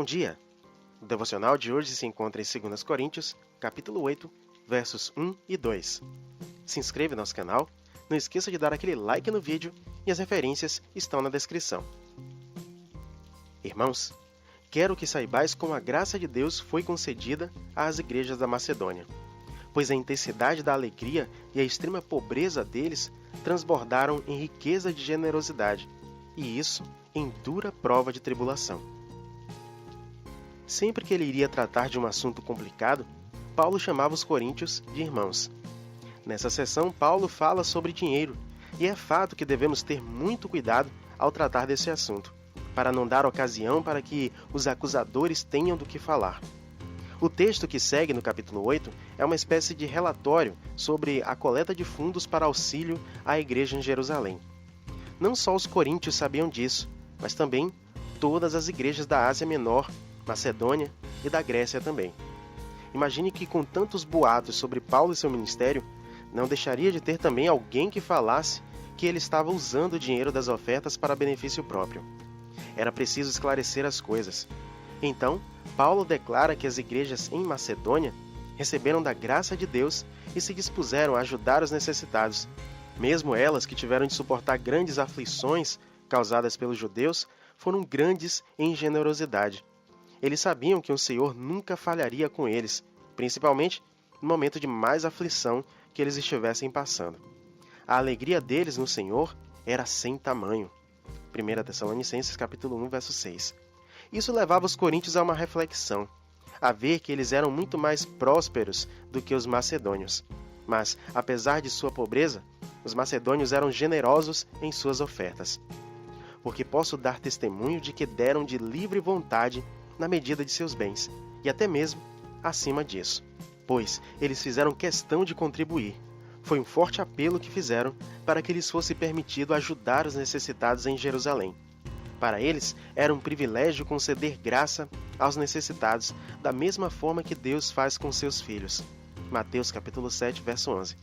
Bom dia! O devocional de hoje se encontra em 2 Coríntios, capítulo 8, versos 1 e 2. Se inscreva no nosso canal, não esqueça de dar aquele like no vídeo e as referências estão na descrição. Irmãos, quero que saibais como a graça de Deus foi concedida às igrejas da Macedônia, pois a intensidade da alegria e a extrema pobreza deles transbordaram em riqueza de generosidade, e isso em dura prova de tribulação. Sempre que ele iria tratar de um assunto complicado, Paulo chamava os coríntios de irmãos. Nessa sessão, Paulo fala sobre dinheiro, e é fato que devemos ter muito cuidado ao tratar desse assunto, para não dar ocasião para que os acusadores tenham do que falar. O texto que segue no capítulo 8 é uma espécie de relatório sobre a coleta de fundos para auxílio à igreja em Jerusalém. Não só os coríntios sabiam disso, mas também todas as igrejas da Ásia Menor, Macedônia e da Grécia também. Imagine que com tantos boatos sobre Paulo e seu ministério, não deixaria de ter também alguém que falasse que ele estava usando o dinheiro das ofertas para benefício próprio. Era preciso esclarecer as coisas. Então, Paulo declara que as igrejas em Macedônia receberam da graça de Deus e se dispuseram a ajudar os necessitados, mesmo elas que tiveram de suportar grandes aflições causadas pelos judeus, foram grandes em generosidade. Eles sabiam que o Senhor nunca falharia com eles, principalmente no momento de mais aflição que eles estivessem passando. A alegria deles no Senhor era sem tamanho. 1 Tessalonicenses capítulo 1, verso 6. Isso levava os coríntios a uma reflexão, a ver que eles eram muito mais prósperos do que os macedônios. Mas, apesar de sua pobreza, os macedônios eram generosos em suas ofertas. Porque posso dar testemunho de que deram de livre vontade na medida de seus bens, e até mesmo acima disso. Pois eles fizeram questão de contribuir. Foi um forte apelo que fizeram para que lhes fosse permitido ajudar os necessitados em Jerusalém. Para eles, era um privilégio conceder graça aos necessitados, da mesma forma que Deus faz com seus filhos. Mateus capítulo 7, verso 11.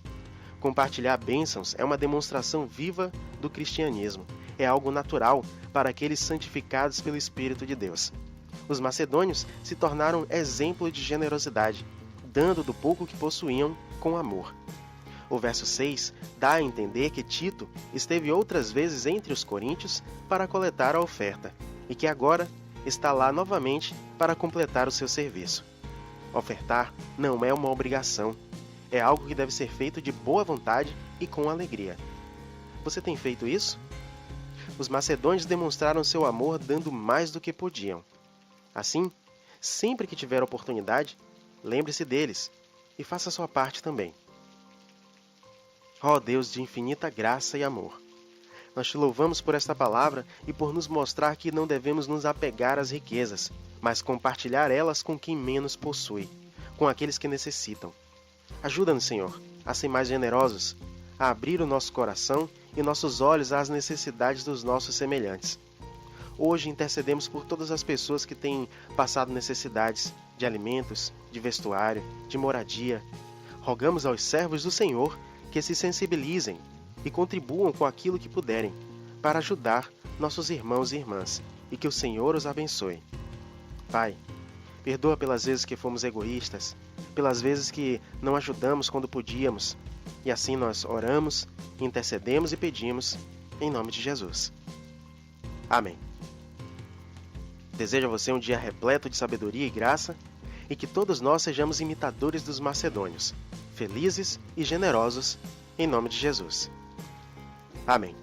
Compartilhar bênçãos é uma demonstração viva do cristianismo. É algo natural para aqueles santificados pelo Espírito de Deus. Os macedônios se tornaram exemplo de generosidade, dando do pouco que possuíam com amor. O verso 6 dá a entender que Tito esteve outras vezes entre os coríntios para coletar a oferta, e que agora está lá novamente para completar o seu serviço. Ofertar não é uma obrigação, é algo que deve ser feito de boa vontade e com alegria. Você tem feito isso? Os macedônios demonstraram seu amor dando mais do que podiam. Assim, sempre que tiver oportunidade, lembre-se deles e faça sua parte também. Ó Deus de infinita graça e amor, nós te louvamos por esta palavra e por nos mostrar que não devemos nos apegar às riquezas, mas compartilhar elas com quem menos possui, com aqueles que necessitam. Ajuda-nos, Senhor, a ser mais generosos, a abrir o nosso coração e nossos olhos às necessidades dos nossos semelhantes. Hoje intercedemos por todas as pessoas que têm passado necessidades de alimentos, de vestuário, de moradia. Rogamos aos servos do Senhor que se sensibilizem e contribuam com aquilo que puderem para ajudar nossos irmãos e irmãs e que o Senhor os abençoe. Pai, perdoa pelas vezes que fomos egoístas, pelas vezes que não ajudamos quando podíamos, e assim nós oramos, intercedemos e pedimos em nome de Jesus. Amém. Desejo a você um dia repleto de sabedoria e graça e que todos nós sejamos imitadores dos macedônios, felizes e generosos, em nome de Jesus. Amém.